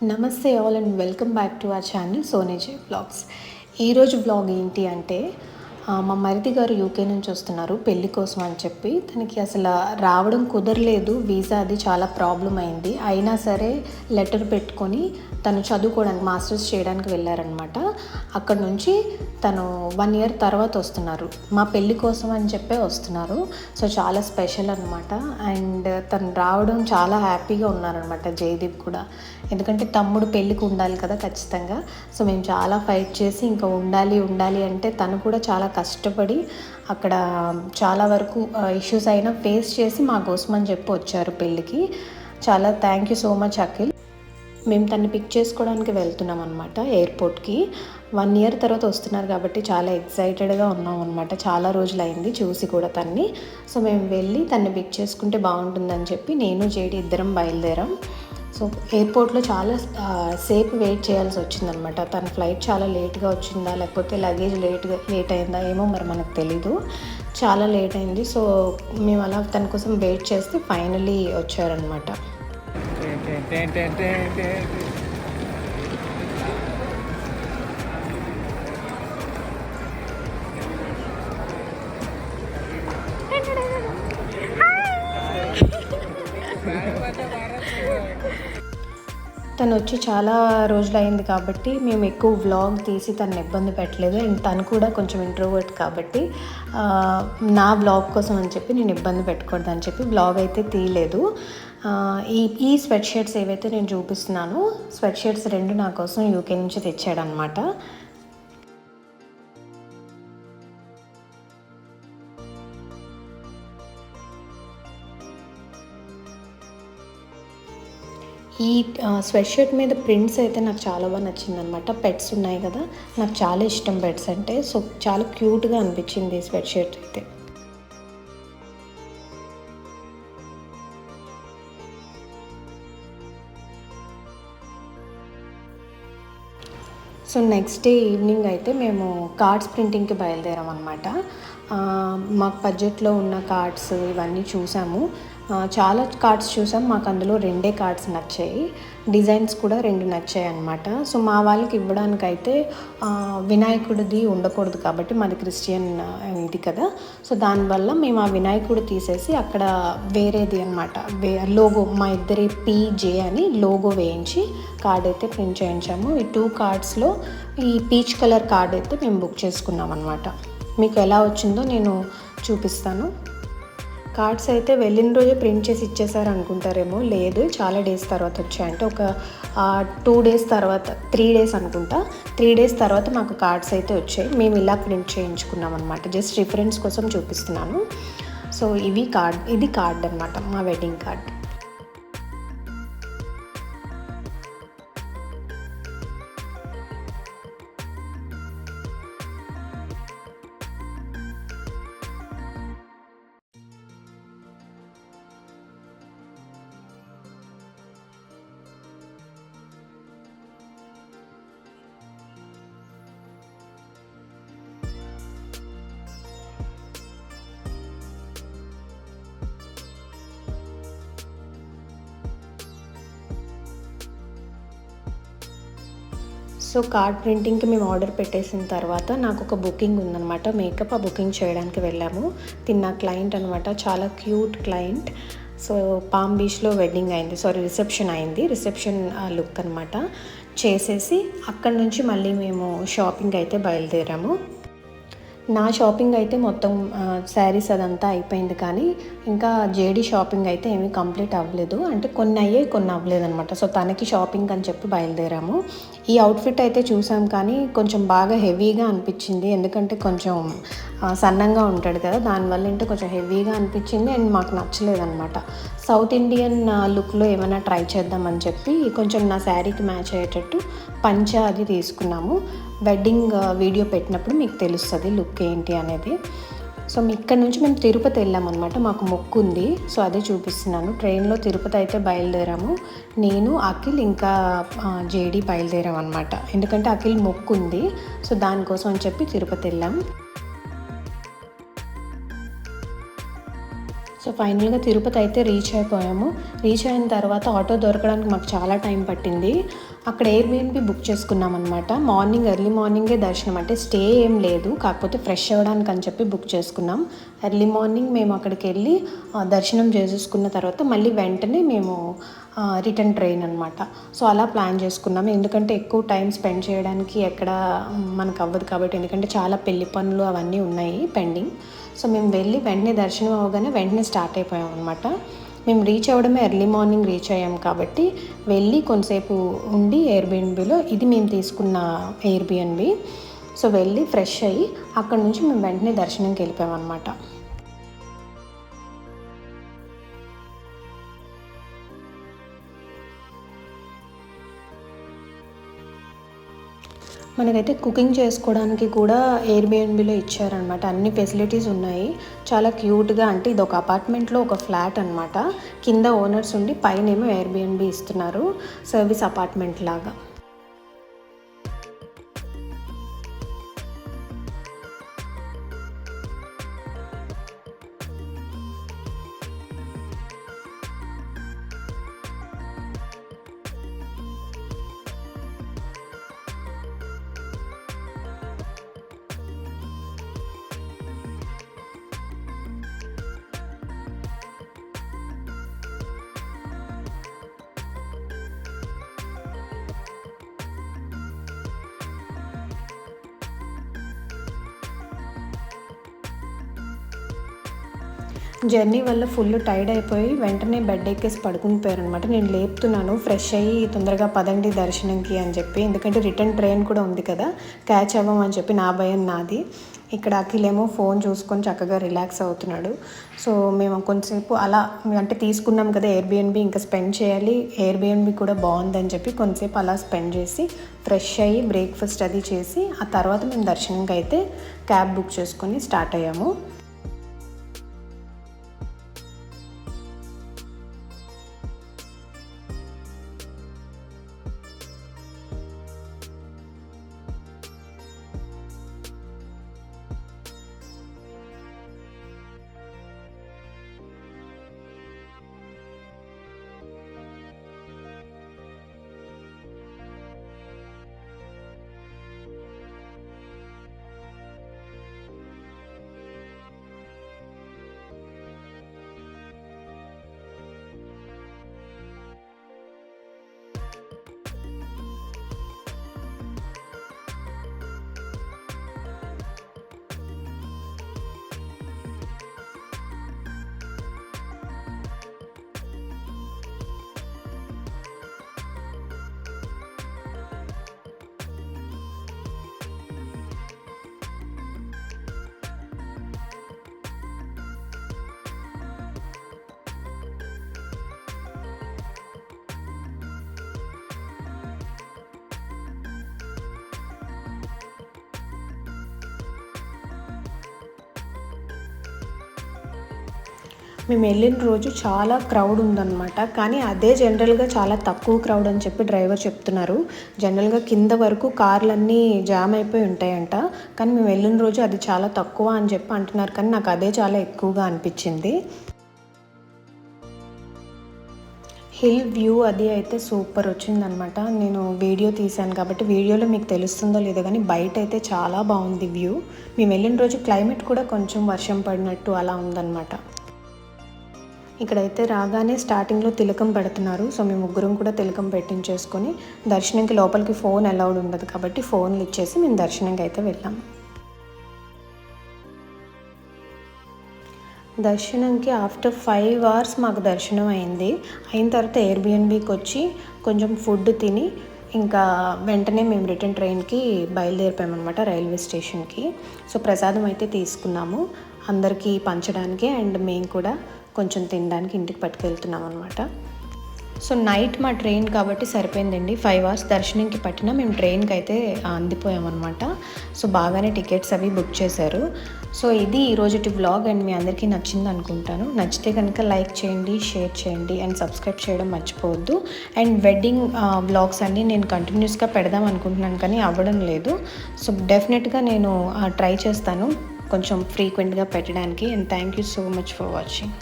నమస్తే all and welcome back to our channel Soneji vlogs. ఈరోజు vlog ఏంటి అంటే మా మరిది గారు యూకే నుంచి వస్తున్నారు పెళ్ళి కోసం అని చెప్పి. తనకి అసలు రావడం కుదరలేదు, వీసా అది చాలా ప్రాబ్లం అయింది. అయినా సరే లెటర్ పెట్టుకొని తను చదువుకోవడానికి మాస్టర్స్ చేయడానికి వెళ్ళారనమాట. అక్కడ నుంచి తను 1 year తర్వాత వస్తున్నారు, మా పెళ్ళి కోసం అని చెప్పే వస్తున్నారు. సో చాలా స్పెషల్ అనమాట. అండ్ తను రావడం చాలా హ్యాపీగా ఉన్నారనమాట, జయదీప్ కూడా. ఎందుకంటే తమ్ముడు పెళ్ళికి ఉండాలి కదా ఖచ్చితంగా. సో మేము చాలా ఫైట్ చేసి ఇంకా ఉండాలి అంటే తను కూడా చాలా కష్టపడి అక్కడ చాలా వరకు ఇష్యూస్ అయినా ఫేస్ చేసి మా కోసం అని చెప్పి వచ్చారు పెళ్ళికి. చాలా thank you so much Akhil. మేము తన్ని పిక్ చేసుకోవడానికి వెళ్తున్నాం అనమాట ఎయిర్పోర్ట్కి. 1 year తర్వాత వస్తున్నారు కాబట్టి చాలా ఎక్సైటెడ్గా ఉన్నాం అనమాట. చాలా రోజులు అయింది చూసి కూడా తన్ని. సో మేము వెళ్ళి తన్ని పిక్ చేసుకుంటే బాగుంటుందని చెప్పి నేను జేడి ఇద్దరం బయలుదేరాం. సో ఎయిర్పోర్ట్లో చాలా సేపు వెయిట్ చేయాల్సి వచ్చిందనమాట. తన ఫ్లైట్ చాలా లేట్గా వచ్చిందా లేకపోతే లగేజ్ లేట్ అయిందా ఏమో మరి మనకు తెలీదు. చాలా లేట్ అయింది. సో మేము అలా తన కోసం వెయిట్ చేస్తే ఫైనలీ వచ్చారనమాట. తను వచ్చి చాలా రోజులు అయింది కాబట్టి మేము ఎక్కువ వ్లాగ్ తీసి తను ఇబ్బంది పెట్టలేదు. అండ్ తను కూడా కొంచెం ఇంట్రోవర్ట్ కాబట్టి నా వ్లాగ్ కోసం అని చెప్పి నేను ఇబ్బంది పెట్టకూడదని చెప్పి వ్లాగ్ అయితే తీయలేదు. ఈ స్వెట్ షర్ట్స్ ఏవైతే నేను చూపిస్తున్నానో స్వెట్ షర్ట్స్ 2 నా కోసం యూకే నుంచి తెచ్చాడనమాట. ఈ స్వెట్ షర్ట్ మీద ప్రింట్స్ అయితే నాకు చాలా బాగా నచ్చిందనమాట. పెట్స్ ఉన్నాయి కదా, నాకు చాలా ఇష్టం పెట్స్ అంటే. సో చాలా క్యూట్గా అనిపించింది ఈ స్వెట్ షర్ట్ అయితే. సో నెక్స్ట్ డే ఈవినింగ్ అయితే మేము కార్డ్స్ ప్రింటింగ్కి బయలుదేరాం అనమాట. మాకు బడ్జెట్లో ఉన్న కార్డ్స్ ఇవన్నీ చూసాము. చాలా కార్డ్స్ చూసాం. మాకు అందులో 2 కార్డ్స్ నచ్చాయి, డిజైన్స్ కూడా 2 నచ్చాయి అనమాట. సో మా వాళ్ళకి ఇవ్వడానికైతే వినాయకుడిది ఉండకూడదు కాబట్టి మాది క్రిస్టియన్ ఇది కదా. సో దానివల్ల మేము ఆ వినాయకుడు తీసేసి అక్కడ వేరేది అనమాట లోగో, మా ఇద్దరి PJ అని లోగో వేయించి కార్డ్ అయితే ప్రింట్ చేయించాము. ఈ 2 కార్డ్స్లో ఈ పీచ్ కలర్ కార్డ్ అయితే మేము బుక్ చేసుకున్నాం అనమాట. మీకు ఎలా వచ్చిందో నేను చూపిస్తాను. కార్డ్స్ అయితే వెళ్ళిన రోజే ప్రింట్ చేసి ఇచ్చేసారు అనుకుంటారేమో, లేదు చాలా డేస్ తర్వాత వచ్చాయంటే ఒక 2 days తర్వాత 3 days అనుకుంటా. 3 days తర్వాత మాకు కార్డ్స్ అయితే వచ్చాయి. మేము ఇలా ప్రింట్ చేయించుకున్నాం అనమాట. జస్ట్ రిఫరెన్స్ కోసం చూపిస్తున్నాను. సో ఇది కార్డ్ అనమాట, మా వెడ్డింగ్ కార్డ్. సో కార్డ్ ప్రింటింగ్కి మేము ఆర్డర్ పెట్టేసిన తర్వాత నాకు ఒక బుకింగ్ ఉందన్నమాట, మేకప్. ఆ బుకింగ్ చేయడానికి వెళ్ళాము. తిన్న క్లయింట్ అనమాట, చాలా క్యూట్ క్లయింట్. సో పామ్ బీచ్లో వెడ్డింగ్ అయింది, రిసెప్షన్ అయింది. రిసెప్షన్ లుక్ అనమాట చేసేసి అక్కడ నుంచి మళ్ళీ మేము షాపింగ్ అయితే బయలుదేరాము. నా షాపింగ్ అయితే మొత్తం శారీస్ అదంతా అయిపోయింది, కానీ ఇంకా జేడీ షాపింగ్ అయితే ఏమీ కంప్లీట్ అవ్వలేదు. అంటే కొన్ని అయ్యాయి, కొన్ని అవ్వలేదు అనమాట. సో తనకి షాపింగ్ అని చెప్పి బయలుదేరాము. ఈ అవుట్ఫిట్ అయితే చూసాం కానీ కొంచెం బాగా హెవీగా అనిపించింది, ఎందుకంటే కొంచెం సన్నంగా ఉంటాడు కదా, దానివల్ల ఏంటో కొంచెం హెవీగా అనిపించింది. అండ్ మాకు నచ్చలేదన్నమాట. సౌత్ ఇండియన్ లుక్లో ఏమైనా ట్రై చేద్దామని చెప్పి కొంచెం నా శారీకి మ్యాచ్ అయ్యేటట్టు పంచా అది తీసుకున్నాము. వెడ్డింగ్ వీడియో పెట్టినప్పుడు మీకు తెలుస్తుంది లుక్ ఏంటి అనేది. సో ఇక్కడ నుంచి మేము తిరుపతి వెళ్ళామన్నమాట, మాకు మొక్కు ఉంది. సో అదే చూపిస్తున్నాను. ట్రైన్లో తిరుపతి అయితే బయలుదేరాము. నేను అఖిల్ ఇంకా జేడీ బయలుదేరాం అనమాట, ఎందుకంటే అఖిల్ మొక్కు ఉంది. సో దానికోసం అని చెప్పి తిరుపతి వెళ్ళాం. సో ఫైనల్గా తిరుపతి అయితే రీచ్ అయిపోయాము. రీచ్ అయిన తర్వాత ఆటో దొరకడానికి మాకు చాలా టైం పట్టింది. అక్కడ ఎయిర్బిఎన్బి బుక్ చేసుకున్నాం అనమాట. ఎర్లీ మార్నింగే దర్శనం, అంటే స్టే ఏం లేదు, కాకపోతే ఫ్రెష్ అవ్వడానికి అని చెప్పి బుక్ చేసుకున్నాం. ఎర్లీ మార్నింగ్ మేము అక్కడికి వెళ్ళి దర్శనం చేసేసుకున్న తర్వాత మళ్ళీ వెంటనే మేము రిటర్న్ ట్రైన్ అనమాట. సో అలా ప్లాన్ చేసుకున్నాము. ఎందుకంటే ఎక్కువ టైం స్పెండ్ చేయడానికి ఎక్కడ మనకు అవ్వదు కాబట్టి, ఎందుకంటే చాలా పెళ్లి పనులు అవన్నీ ఉన్నాయి పెండింగ్. సో మేము వెళ్ళి వెంటనే దర్శనం అవ్వగానే వెంటనే స్టార్ట్ అయిపోయాం అనమాట. మేము రీచ్ అవ్వడమే ఎర్లీ మార్నింగ్ రీచ్ అయ్యాం కాబట్టి వెళ్ళి కొంతసేపు ఉండి ఎయిర్బిఎన్బిలో, ఇది మేము తీసుకున్న ఎయిర్బిఎన్బి. సో వెళ్ళి ఫ్రెష్ అయ్యి అక్కడ నుంచి మేము వెంటనే దర్శనంకి వెళ్ళిపోయాం అనమాట. మనకైతే కుకింగ్ చేసుకోవడానికి కూడా ఎయిర్బిఎన్బిలో ఇచ్చారనమాట. అన్ని ఫెసిలిటీస్ ఉన్నాయి. చాలా క్యూట్గా, అంటే ఇది ఒక అపార్ట్మెంట్లో ఒక ఫ్లాట్ అనమాట. కింద ఓనర్స్ ఉండి పైనేమో ఎయిర్బిఎన్బి ఇస్తున్నారు, సర్వీస్ అపార్ట్మెంట్ లాగా. జర్నీ వల్ల ఫుల్ టైర్డ్ అయిపోయి వెంటనే బెడ్ ఎక్కేసి పడుకుని పోయారనమాట. నేను లేపుతున్నాను, ఫ్రెష్ అయ్యి తొందరగా పదండి దర్శనంకి అని చెప్పి, ఎందుకంటే రిటర్న్ ట్రైన్ కూడా ఉంది కదా, క్యాచ్ అవ్వం అని చెప్పి నా భయం నాది. ఇక్కడ అఖిల్ ఏమో ఫోన్ చూసుకొని చక్కగా రిలాక్స్ అవుతున్నాడు. సో మేము కొంతసేపు అలా, అంటే తీసుకున్నాం కదా ఎయిర్బిఎన్బి, ఇంకా స్పెండ్ చేయాలి, ఎయిర్బిఎన్బి కూడా బాగుందని చెప్పి కొంతసేపు అలా స్పెండ్ చేసి ఫ్రెష్ అయ్యి బ్రేక్ఫాస్ట్ అది చేసి ఆ తర్వాత మేము దర్శనంకి అయితే క్యాబ్ బుక్ చేసుకొని స్టార్ట్ అయ్యాము. మేము వెళ్ళిన రోజు చాలా క్రౌడ్ ఉందన్నమాట. కానీ అదే జనరల్గా చాలా తక్కువ క్రౌడ్ అని చెప్పి డ్రైవర్ చెప్తున్నారు. జనరల్గా కింద వరకు కార్లన్నీ జామ్ అయిపోయి ఉంటాయంట, కానీ మేము వెళ్ళిన రోజు అది చాలా తక్కువ అని చెప్పి అంటున్నారు. కానీ నాకు అదే చాలా ఎక్కువగా అనిపించింది. హిల్ వ్యూ అది అయితే సూపర్ వచ్చిందనమాట. నేను వీడియో తీశాను కాబట్టి వీడియోలో మీకు తెలుస్తుందో లేదో, కానీ బయట అయితే చాలా బాగుంది వ్యూ. మేము వెళ్ళిన రోజు క్లైమేట్ కూడా కొంచెం వర్షం పడినట్టు అలా ఉందన్నమాట. ఇక్కడైతే రాగానే స్టార్టింగ్లో తిలకం పెడుతున్నారు. సో మేము ముగ్గురం కూడా తిలకం పెట్టించేసుకొని, దర్శనంకి లోపలికి ఫోన్ అలౌడ్ ఉండదు కాబట్టి ఫోన్లు ఇచ్చేసి మేము దర్శనంకి అయితే వెళ్ళాం. దర్శనంకి ఆఫ్టర్ 5 hours మాకు దర్శనం అయింది. అయిన తర్వాత ఎయిర్బిఎన్బికి వచ్చి కొంచెం ఫుడ్ తిని ఇంకా వెంటనే మేము రిటర్న్ ట్రైన్కి బయలుదేరిపోయామన్నమాట రైల్వే స్టేషన్కి. సో ప్రసాదం అయితే తీసుకున్నాము అందరికీ పంచడానికి, అండ్ మేము కూడా కొంచెం తినడానికి ఇంటికి పట్టుకెళ్తున్నాం అనమాట. సో నైట్ మా ట్రైన్ కాబట్టి సరిపోయిందండి. 5 hours దర్శనంకి పట్టినా మేము ట్రైన్కి అయితే అందిపోయామన్నమాట. సో బాగానే టికెట్స్ అవి బుక్ చేశారు. సో ఇది ఈరోజుటి వ్లాగ్, అండ్ మీ అందరికీ నచ్చింది అనుకుంటాను. నచ్చితే కనుక లైక్ చేయండి, షేర్ చేయండి, అండ్ సబ్స్క్రైబ్ చేయడం మర్చిపోవద్దు. అండ్ వెడ్డింగ్ వ్లాగ్స్ అన్నీ నేను కంటిన్యూస్గా పెడదాం అనుకుంటున్నాను కానీ అవ్వడం లేదు. సో డెఫినెట్గా నేను ట్రై చేస్తాను కొంచెం ఫ్రీక్వెంట్గా పెట్టడానికి. And thank you so much for watching.